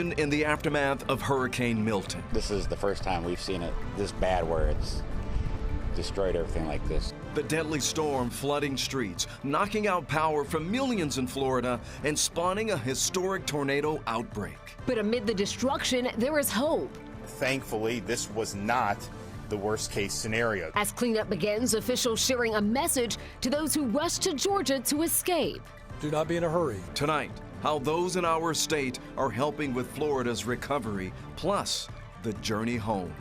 In the aftermath of Hurricane Milton. This is the first time we've seen it this bad where it's destroyed everything like this. The deadly storm flooding streets, knocking out power for millions in Florida and spawning a historic tornado outbreak. But amid the destruction, there is hope. Thankfully, this was not the worst case scenario. As cleanup begins, officials sharing a message to those who rushed to Georgia to escape. Do not be in a hurry. Tonight, how those in our state are helping with Florida's recovery, plus the journey home.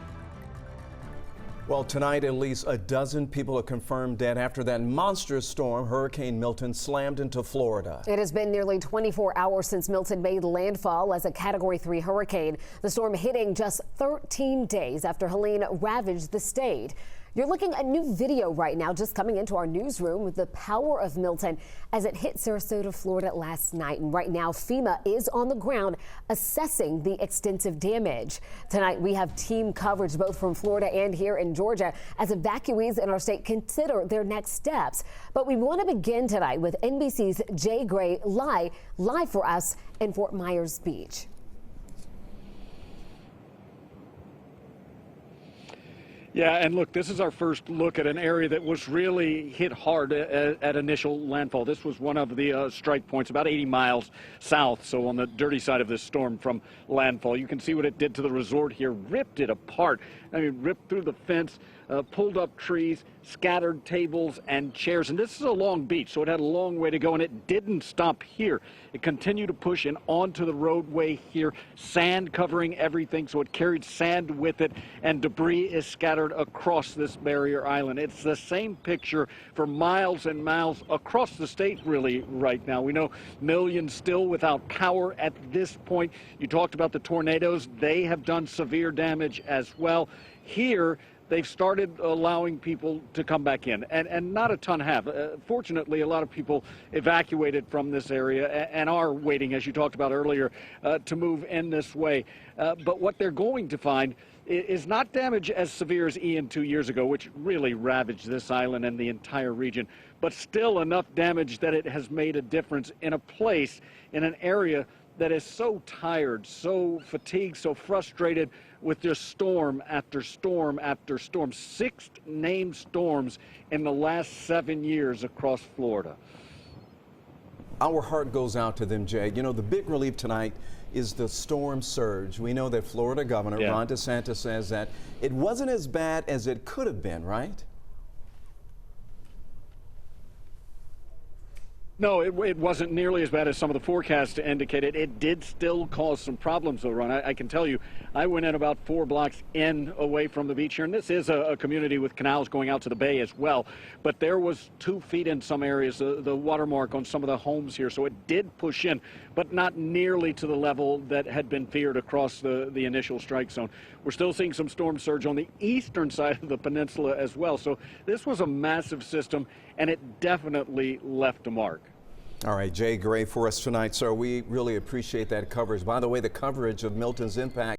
Well, tonight, at least a dozen people are confirmed dead after that monstrous storm, Hurricane Milton, slammed into Florida. It has been nearly 24 hours since Milton made landfall as a Category 3 hurricane. The storm hitting just 13 days after Helene ravaged the state. You're looking at new video right now just coming into our newsroom with the power of Milton as it hit Sarasota, Florida last night. And right now, FEMA is on the ground assessing the extensive damage. Tonight, we have team coverage both from Florida and here in Georgia as evacuees in our state consider their next steps. But we want to begin tonight with NBC's Jay Gray live for us in Fort Myers Beach. Yeah, and look, this is our first look at an area that was really hit hard at initial landfall. This was one of the strike points, about 80 miles south, so on the dirty side of this storm from landfall. You can see what it did to the resort here, ripped it apart. I mean, ripped through the fence, pulled up trees, scattered tables and chairs. And this is a long beach, so it had a long way to go, and it didn't stop here. It continued to push in onto the roadway here, sand covering everything, so it carried sand with it, and debris is scattered across this barrier island. It's the same picture for miles and miles across the state, really, right now. We know millions still without power at this point. You talked about the tornadoes. They have done severe damage as well. Here, they've started allowing people to come back in, and not a ton have. Fortunately, a lot of people evacuated from this area and are waiting, as you talked about earlier, to move in this way. But what they're going to find is not damage as severe as Ian 2 years ago, which really ravaged this island and the entire region, but still enough damage that it has made a difference in a place, in an area that is so tired, so fatigued, so frustrated with just storm after storm after storm. 6 named storms in the last 7 years across Florida. Our heart goes out to them, Jay. You know, the big relief tonight is the storm surge. We know that Florida Governor Ron DeSantis says that it wasn't as bad as it could have been, right? No, it wasn't nearly as bad as some of the forecasts indicated. It did still cause some problems, though, Ron. I can tell you, I went in about 4 blocks away from the beach here, and this is a community with canals going out to the bay as well. But there was 2 feet in some areas, the watermark on some of the homes here, so it did push in, but not nearly to the level that had been feared across the initial strike zone. We're still seeing some storm surge on the eastern side of the peninsula as well. So this was a massive system, and it definitely left a mark. All right, Jay Gray for us tonight, sir. We really appreciate that coverage. By the way, the coverage of Milton's impact